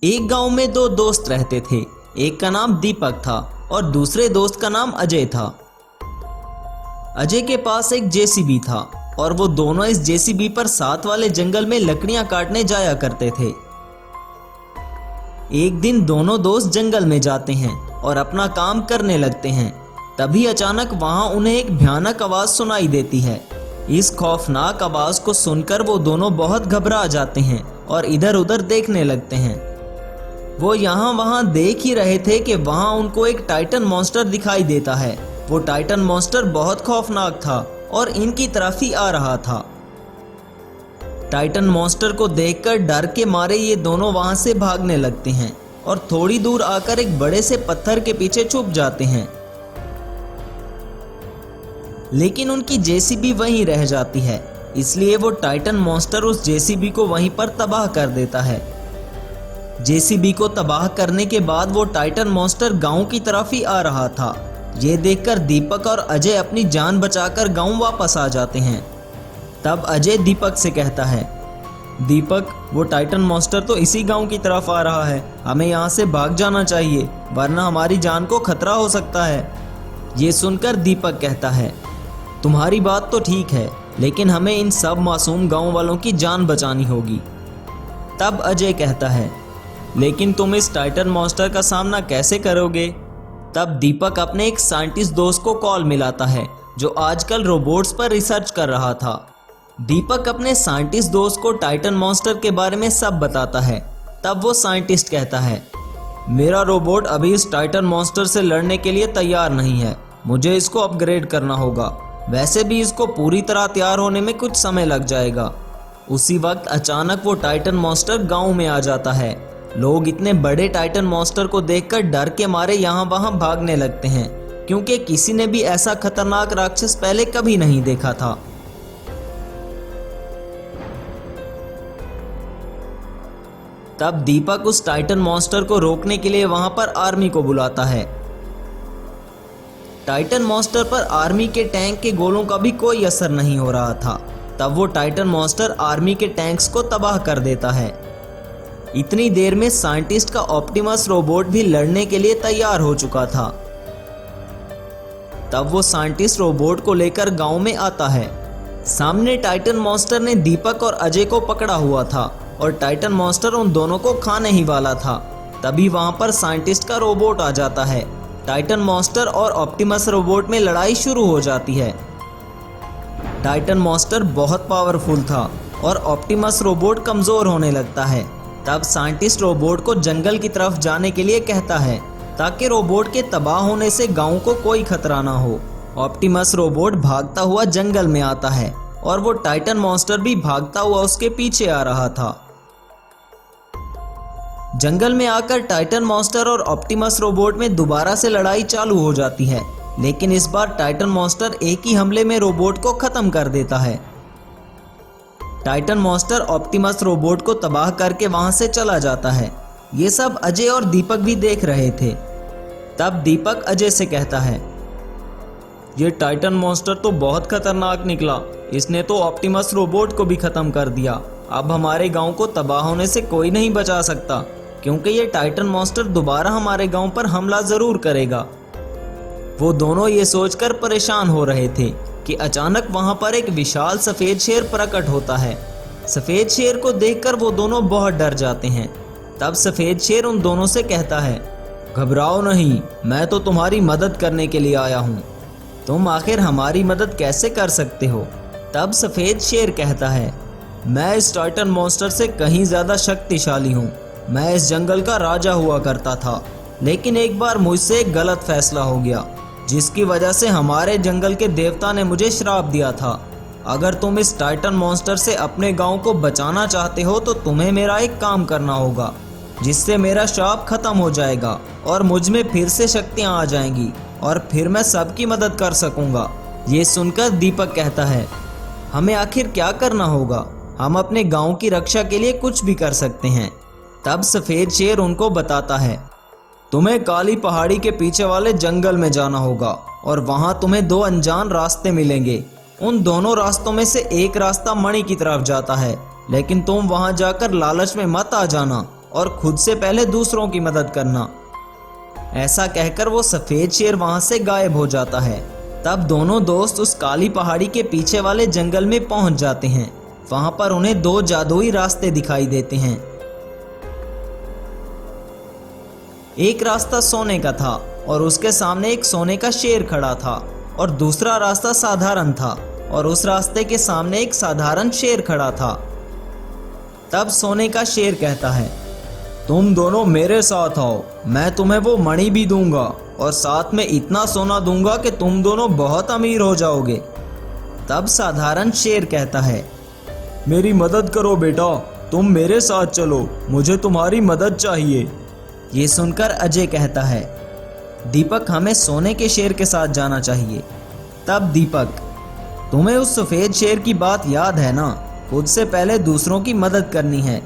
एक गांव में दो दोस्त रहते थे। एक का नाम दीपक था और दूसरे दोस्त का नाम अजय था। अजय के पास एक जेसीबी था और वो दोनों इस जेसीबी पर साथ वाले जंगल में लकड़ियां काटने जाया करते थे। एक दिन दोनों दोस्त जंगल में जाते हैं और अपना काम करने लगते हैं। तभी अचानक वहां उन्हें एक भयानक आवाज सुनाई देती है। इस खौफनाक आवाज को सुनकर वो दोनों बहुत घबरा जाते हैं और इधर उधर देखने लगते हैं। वो यहाँ वहां देख ही रहे थे कि वहां उनको एक टाइटन मॉन्स्टर दिखाई देता है। वो टाइटन मॉन्स्टर बहुत खौफनाक था और इनकी तरफ ही आ रहा था। टाइटन मॉन्स्टर को देखकर डर के मारे ये दोनों वहां से भागने लगते हैं और थोड़ी दूर आकर एक बड़े से पत्थर के पीछे छुप जाते हैं। लेकिन उनकी जेसीबी वहीं रह जाती है, इसलिए वो टाइटन मॉन्स्टर उस जेसीबी को वहीं पर तबाह कर देता है। जेसीबी को तबाह करने के बाद वो टाइटन मॉन्स्टर गांव की तरफ ही आ रहा था। ये देखकर दीपक और अजय अपनी जान बचाकर गांव वापस आ जाते हैं। तब अजय दीपक से कहता है, दीपक, वो टाइटन मॉन्स्टर तो इसी गांव की तरफ आ रहा है, हमें यहाँ से भाग जाना चाहिए वरना हमारी जान को खतरा हो सकता है। ये सुनकर दीपक कहता है, तुम्हारी बात तो ठीक है, लेकिन हमें इन सब मासूम गांव वालों की जान बचानी होगी। तब अजय कहता है, लेकिन तुम इस टाइटन मॉन्स्टर का सामना कैसे करोगे? तब दीपक अपने एक साइंटिस्ट दोस्त को कॉल मिलाता है जो आजकल रोबोट्स पर रिसर्च कर रहा था। दीपक अपने साइंटिस्ट दोस्त को टाइटन मॉन्स्टर के बारे में सब बताता है। तब वो साइंटिस्ट कहता है, मेरा रोबोट अभी इस टाइटन मॉन्स्टर से लड़ने के लिए तैयार नहीं है, मुझे इसको अपग्रेड करना होगा। वैसे भी इसको पूरी तरह तैयार होने में कुछ समय लग जाएगा। उसी वक्त अचानक वो टाइटन मॉन्स्टर गांव में आ जाता है। लोग इतने बड़े टाइटन मॉन्स्टर को देखकर डर के मारे यहाँ वहां भागने लगते हैं, क्योंकि किसी ने भी ऐसा खतरनाक राक्षस पहले कभी नहीं देखा था। तब दीपक उस टाइटन मॉन्स्टर को रोकने के लिए वहां पर आर्मी को बुलाता है। टाइटन मॉन्स्टर पर आर्मी के टैंक के गोलों का भी कोई असर नहीं हो रहा था। तब वो टाइटन मॉन्स्टर आर्मी के टैंक्स को तबाह कर देता है। इतनी देर में साइंटिस्ट का ऑप्टिमस रोबोट भी लड़ने के लिए तैयार हो चुका था। तब वो साइंटिस्ट रोबोट को लेकर गांव में आता है। सामने टाइटन मॉन्स्टर ने दीपक और अजय को पकड़ा हुआ था और टाइटन मॉन्स्टर उन दोनों को खाने ही वाला था। तभी वहां पर साइंटिस्ट का रोबोट आ जाता है। टाइटन मॉन्स्टर और ऑप्टिमस रोबोट में लड़ाई शुरू हो जाती है। टाइटन मॉन्स्टर बहुत पावरफुल था और ऑप्टिमस रोबोट कमजोर होने लगता है। तब साइंटिस्ट रोबोट को जंगल की तरफ जाने के लिए कहता है ताकि रोबोट के तबाह होने से गांव को कोई खतरा ना हो। ऑप्टिमस रोबोट भागता हुआ जंगल में आता है और वो टाइटन मॉन्स्टर भी भागता हुआ उसके पीछे आ रहा था। जंगल में आकर टाइटन मॉन्स्टर और ऑप्टिमस रोबोट में दोबारा से लड़ाई चालू हो जाती है, लेकिन इस बार टाइटन मॉन्स्टर एक ही हमले में रोबोट को खत्म कर देता है। टाइटन मॉन्स्टर ऑप्टिमस रोबोट को तबाह करके वहां से चला जाता है। ये सब अजय और दीपक भी देख रहे थे। तब दीपक अजय से कहता है, ये टाइटन मॉन्स्टर तो बहुत खतरनाक निकला, इसने तो ऑप्टिमस रोबोट को भी खत्म कर दिया। अब हमारे गांव को तबाह होने से कोई नहीं बचा सकता, क्योंकि ये टाइटन मॉन्स्टर दोबारा हमारे गांव पर हमला जरूर करेगा। वो दोनों ये सोचकर परेशान हो रहे थे कि अचानक वहां पर एक विशाल सफेद शेर प्रकट होता है। सफेद शेर को देखकर वो दोनों बहुत डर जाते हैं। तब सफेद शेर उन दोनों से कहता है, घबराओ नहीं, मैं तो तुम्हारी मदद करने के लिए आया हूँ। तुम आखिर हमारी मदद कैसे कर सकते हो? तब सफेद शेर कहता है, मैं इस टाइटन मॉन्स्टर से कहीं ज्यादा शक्तिशाली हूँ। मैं इस जंगल का राजा हुआ करता था, लेकिन एक बार मुझसे एक गलत फैसला हो गया, जिसकी वजह से हमारे जंगल के देवता ने मुझे श्राप दिया था। अगर तुम इस टाइटन मॉन्स्टर से अपने गांव को बचाना चाहते हो तो तुम्हें मेरा एक काम करना होगा, जिससे मेरा श्राप खत्म हो जाएगा और मुझ में फिर से शक्तियां आ जाएंगी और फिर मैं सबकी मदद कर सकूंगा। ये सुनकर दीपक कहता है, हमें आखिर क्या करना होगा? हम अपने गांव की रक्षा के लिए कुछ भी कर सकते हैं। तब सफेद शेर उनको बताता है, तुम्हें काली पहाड़ी के पीछे वाले जंगल में जाना होगा और वहां तुम्हें दो अनजान रास्ते मिलेंगे। उन दोनों रास्तों में से एक रास्ता मणि की तरफ जाता है, लेकिन तुम वहां जाकर लालच में मत आ जाना और खुद से पहले दूसरों की मदद करना। ऐसा कहकर वो सफेद शेर वहां से गायब हो जाता है। तब दोनों दोस्त उस काली पहाड़ी के पीछे वाले जंगल में पहुंच जाते हैं। वहां पर उन्हें 2 जादुई रास्ते दिखाई देते हैं। एक रास्ता सोने का था और उसके सामने एक सोने का शेर खड़ा था, और दूसरा रास्ता साधारण था और उस रास्ते के सामने एक साधारण शेर खड़ा था। तब सोने का शेर कहता है, तुम दोनों मेरे साथ आओ, मैं तुम्हें वो मणि भी दूंगा और साथ में इतना सोना दूंगा कि तुम दोनों बहुत अमीर हो जाओगे। तब साधारण शेर कहता है, मेरी मदद करो बेटा, तुम मेरे साथ चलो, मुझे तुम्हारी मदद चाहिए। ये सुनकर अजय कहता है, दीपक हमें सोने के शेर के साथ जाना चाहिए। तब दीपक, तुम्हें उस सफेद शेर की बात याद है ना, खुद से पहले दूसरों की मदद करनी है।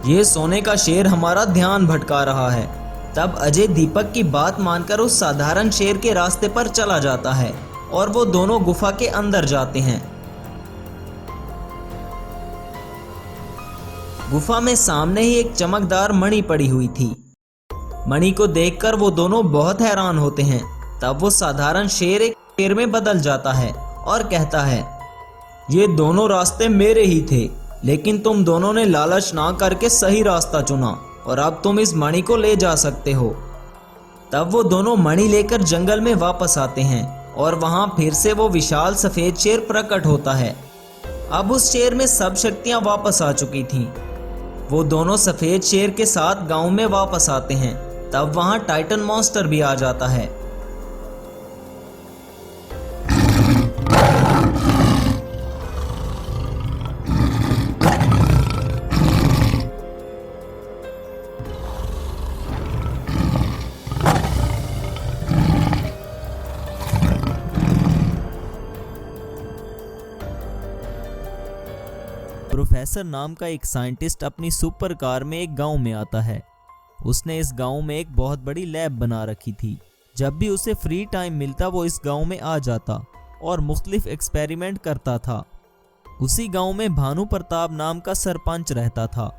ये सोने का शेर हमारा ध्यान भटका रहा है। तब अजय दीपक की बात मानकर उस साधारण शेर के रास्ते पर चला जाता है और वो दोनों गुफा के अंदर जाते हैं। गुफा में सामने ही एक चमकदार मणि पड़ी हुई थी। मणि को देखकर वो दोनों बहुत हैरान होते हैं। तब वो साधारण शेर एक शेर में बदल जाता है और कहता है, ये दोनों रास्ते मेरे ही थे, लेकिन तुम दोनों ने लालच ना करके सही रास्ता चुना और अब तुम इस मणि को ले जा सकते हो। तब वो दोनों मणि लेकर जंगल में वापस आते हैं और वहां फिर से वो विशाल सफेद शेर प्रकट होता है। अब उस शेर में सब शक्तियां वापस आ चुकी थीं। वो दोनों सफेद शेर के साथ गांव में वापस आते हैं। तब वहां टाइटन मॉन्स्टर भी आ जाता है। प्रोफेसर नाम का एक साइंटिस्ट अपनी सुपर कार में एक गांव में आता है। उसने इस गांव में एक बहुत बड़ी लैब बना रखी थी। जब भी उसे फ्री टाइम मिलता वो इस गांव में आ जाता और मुख्तलिफ एक्सपेरिमेंट करता था। उसी गांव में भानु प्रताप नाम का सरपंच रहता था।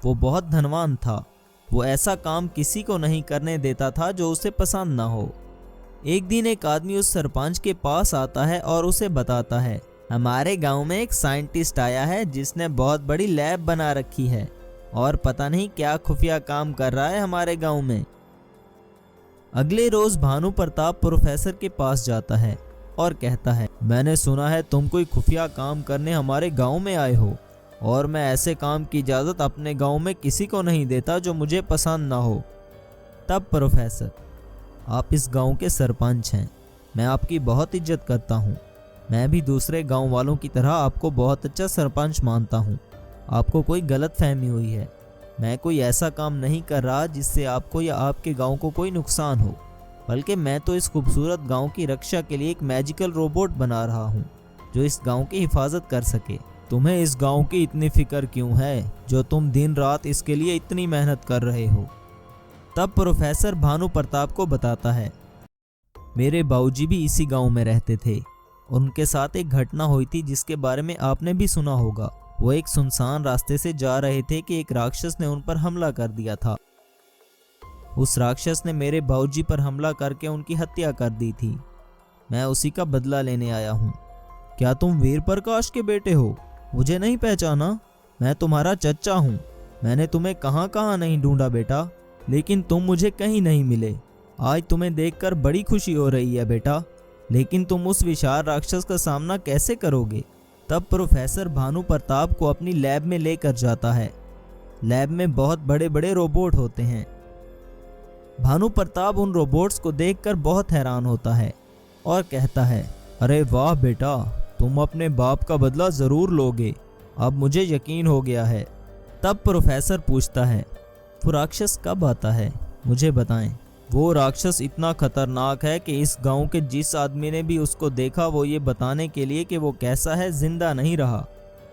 वो बहुत धनवान था। वो ऐसा काम किसी को नहीं करने देता था जो उसे पसंद ना हो। एक दिन एक आदमी उस सरपंच के पास आता है और उसे बताता है, हमारे गांव में एक साइंटिस्ट आया है जिसने बहुत बड़ी लैब बना रखी है और पता नहीं क्या खुफिया काम कर रहा है हमारे गांव में। अगले रोज भानु प्रताप प्रोफेसर के पास जाता है और कहता है, मैंने सुना है तुम कोई खुफिया काम करने हमारे गांव में आए हो और मैं ऐसे काम की इजाज़त अपने गांव में किसी को नहीं देता जो मुझे पसंद ना हो। तब प्रोफेसर, आप इस गांव के सरपंच हैं, मैं आपकी बहुत इज्जत करता हूं। मैं भी दूसरे गांव वालों की तरह आपको बहुत अच्छा सरपंच मानता हूं। आपको कोई गलत फहमी हुई है। मैं कोई ऐसा काम नहीं कर रहा जिससे आपको या आपके गांव को कोई नुकसान हो, बल्कि मैं तो इस खूबसूरत गांव की रक्षा के लिए एक मैजिकल रोबोट बना रहा हूं जो इस गांव की हिफाजत कर सके। तुम्हें इस गांव की इतनी फिक्र क्यों है जो तुम दिन रात इसके लिए इतनी मेहनत कर रहे हो? तब प्रोफेसर भानु प्रताप को बताता है, मेरे बाबूजी भी इसी गांव में रहते थे। उनके साथ एक घटना हुई थी जिसके बारे में आपने भी सुना होगा। वो एक सुनसान रास्ते से जा रहे थे कि एक राक्षस ने उन पर हमला कर दिया था। उस राक्षस ने मेरे बाबूजी पर हमला करके उनकी हत्या कर दी थी। मैं उसी का बदला लेने आया हूँ। क्या तुम वीर प्रकाश के बेटे हो? मुझे नहीं पहचाना? मैं तुम्हारा चच्चा हूँ। मैंने तुम्हें कहाँ कहाँ नहीं ढूंढा बेटा, लेकिन तुम मुझे कहीं नहीं मिले। आज तुम्हें देखकर बड़ी खुशी हो रही है बेटा, लेकिन तुम उस विशाल राक्षस का सामना कैसे करोगे? तब प्रोफेसर भानु प्रताप को अपनी लैब में लेकर जाता है। लैब में बहुत बड़े बड़े रोबोट होते हैं। भानु प्रताप उन रोबोट्स को देखकर बहुत हैरान होता है और कहता है, अरे वाह बेटा, तुम अपने बाप का बदला जरूर लोगे। अब मुझे यकीन हो गया है। तब प्रोफेसर पूछता है, वो राक्षस कब आता है? मुझे बताएं। वो राक्षस इतना खतरनाक है कि इस गांव के जिस आदमी ने भी उसको देखा वो ये बताने के लिए कि वो कैसा है जिंदा नहीं रहा।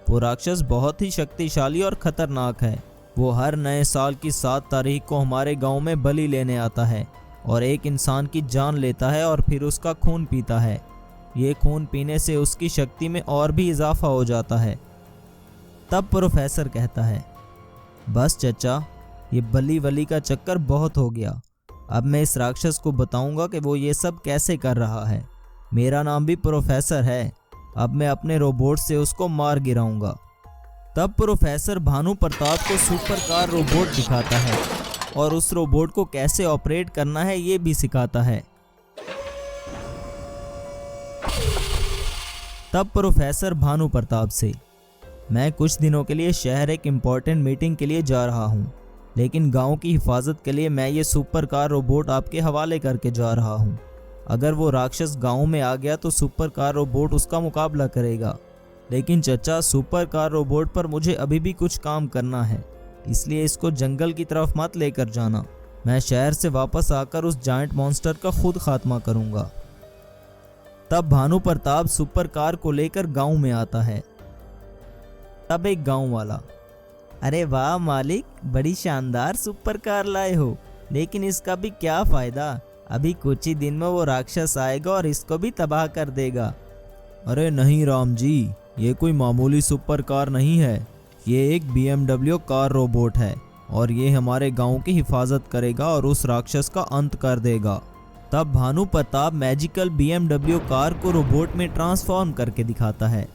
वो राक्षस बहुत ही शक्तिशाली और खतरनाक है। वो हर नए साल की 7 तारीख को हमारे गांव में बलि लेने आता है और एक इंसान की जान लेता है और फिर उसका खून पीता है। ये खून पीने से उसकी शक्ति में और भी इजाफा हो जाता है। तब प्रोफेसर कहता है, बस चचा, ये बली वली का चक्कर बहुत हो गया। अब मैं इस राक्षस को बताऊंगा कि वो ये सब कैसे कर रहा है। मेरा नाम भी प्रोफेसर है। अब मैं अपने रोबोट से उसको मार गिराऊंगा। तब प्रोफेसर भानु प्रताप को सुपर कार रोबोट दिखाता है और उस रोबोट को कैसे ऑपरेट करना है ये भी सिखाता है। तब प्रोफेसर भानु प्रताप से, मैं कुछ दिनों के लिए शहर एक इम्पोर्टेंट मीटिंग के लिए जा रहा हूँ, लेकिन गांव की हिफाजत के लिए मैं ये सुपर कार रोबोट आपके हवाले करके जा रहा हूँ। अगर वो राक्षस गांव में आ गया तो सुपर कार रोबोट उसका मुकाबला करेगा। लेकिन चचा, सुपर कार रोबोट पर मुझे अभी भी कुछ काम करना है, इसलिए इसको जंगल की तरफ मत लेकर जाना। मैं शहर से वापस आकर उस जायंट मॉन्स्टर का खुद खात्मा करूंगा। तब भानु प्रताप सुपर कार को लेकर गांव में आता है। तब एक गांव वाला, अरे वाह मालिक, बड़ी शानदार सुपर कार लाए हो, लेकिन इसका भी क्या फायदा? अभी कुछ ही दिन में वो राक्षस आएगा और इसको भी तबाह कर देगा। अरे नहीं राम जी, ये कोई मामूली सुपर कार नहीं है। ये एक BMW कार रोबोट है और ये हमारे गांव की हिफाजत करेगा और उस राक्षस का अंत कर देगा। तब Bhanu Pratap magical BMW car को रोबोट में ट्रांसफॉर्म करके दिखाता है।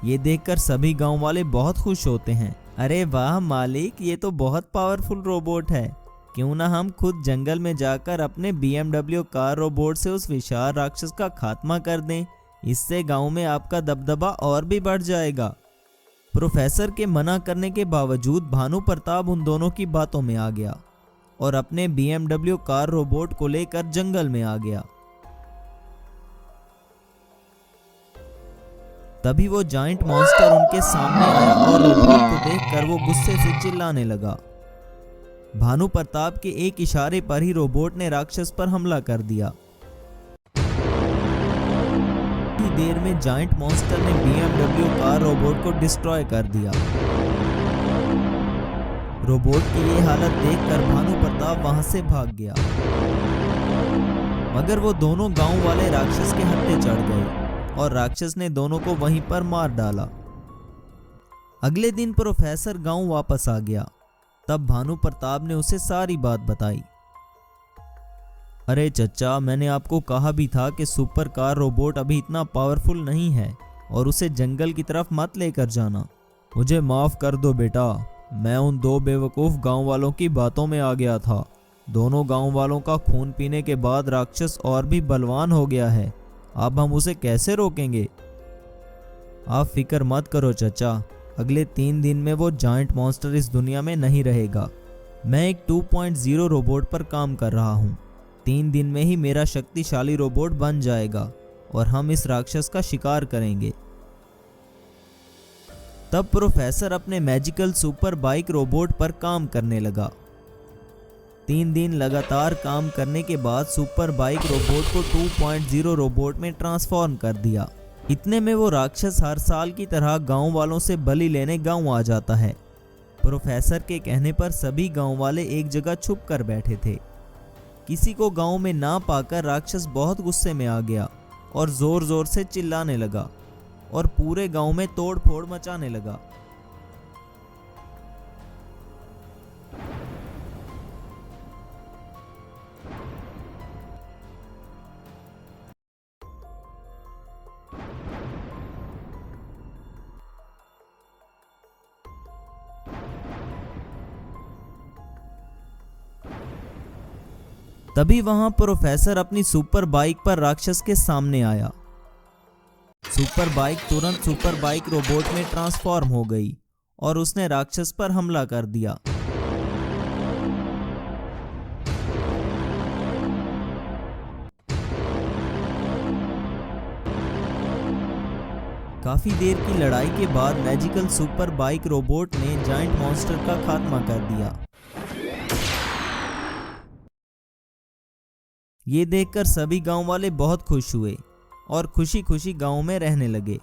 ये देखकर सभी गांव वाले बहुत खुश होते हैं। अरे वाह मालिक, ये तो बहुत पावरफुल रोबोट है। क्यों ना हम खुद जंगल में जाकर अपने BMW कार रोबोट से उस विशाल राक्षस का खात्मा कर दें। इससे गांव में आपका दबदबा और भी बढ़ जाएगा। प्रोफेसर के मना करने के बावजूद भानु प्रताप उन दोनों की बातों में आ गया और अपने BMW कार रोबोट को लेकर जंगल में आ गया। तभी वो जायंट मॉन्स्टर उनके सामने आया और रोबोट को देखकर वो गुस्से से चिल्लाने लगा। भानु प्रताप के एक इशारे पर ही रोबोट ने राक्षस पर हमला कर दिया। कुछ देर में जायंट मॉन्स्टर ने BMW कार रोबोट को डिस्ट्रॉय कर दिया। रोबोट की ये हालत देखकर भानु प्रताप वहां से भाग गया, मगर वो दोनों गांव वाले राक्षस के हत्थे चढ़ गए और राक्षस ने दोनों को वहीं पर मार डाला। अगले दिन प्रोफेसर गांव वापस आ गया। तब भानु प्रताप ने उसे सारी बात बताई। अरे चचा, मैंने आपको कहा भी था कि सुपर कार रोबोट अभी इतना पावरफुल नहीं है और उसे जंगल की तरफ मत लेकर जाना। मुझे माफ कर दो बेटा, मैं उन दो बेवकूफ़ गांव वालों की बातों में आ गया था। दोनों गांव वालों का खून पीने के बाद राक्षस और भी बलवान हो गया है। अब हम उसे कैसे रोकेंगे? आप फिक्र मत करो चचा, अगले 3 दिन में वो जायंट मॉन्स्टर इस दुनिया में नहीं रहेगा। मैं एक 2.0 रोबोट पर काम कर रहा हूँ। 3 दिन में ही मेरा शक्तिशाली रोबोट बन जाएगा और हम इस राक्षस का शिकार करेंगे। तब प्रोफेसर अपने मैजिकल सुपर बाइक रोबोट पर काम करने लगा। 3 दिन लगातार काम करने के बाद सुपर बाइक रोबोट को 2.0 रोबोट में ट्रांसफॉर्म कर दिया। इतने में वो राक्षस हर साल की तरह गांव वालों से बलि लेने गांव आ जाता है। प्रोफेसर के कहने पर सभी गांव वाले एक जगह छुप कर बैठे थे। किसी को गांव में ना पाकर राक्षस बहुत गुस्से में आ गया और जोर जोर से चिल्लाने लगा और पूरे गांव में तोड़ फोड़ मचाने लगा। तभी वहां प्रोफेसर अपनी सुपर बाइक पर राक्षस के सामने आया। सुपर बाइक तुरंत सुपर बाइक रोबोट में ट्रांसफॉर्म हो गई और उसने राक्षस पर हमला कर दिया। काफी देर की लड़ाई के बाद मैजिकल सुपर बाइक रोबोट ने जायंट मॉन्स्टर का खात्मा कर दिया। ये देखकर सभी गांव वाले बहुत खुश हुए और खुशी खुशी गांव में रहने लगे।